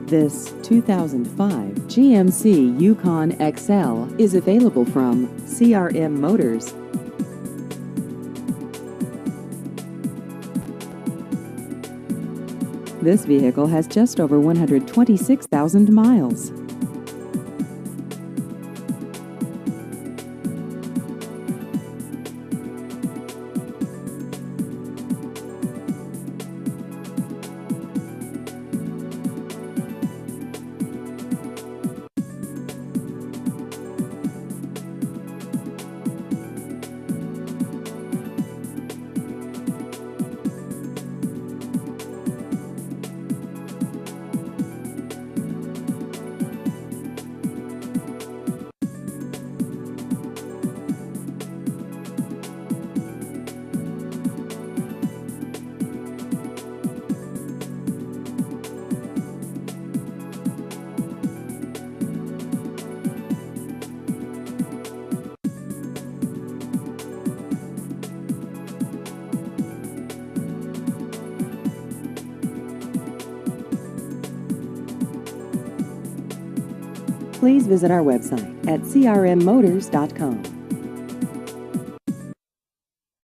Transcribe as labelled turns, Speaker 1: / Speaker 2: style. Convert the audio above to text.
Speaker 1: This 2005 GMC Yukon XL is available from CRM Motors. This vehicle has just over 126,000 miles. Please visit our website at crmmotors.com.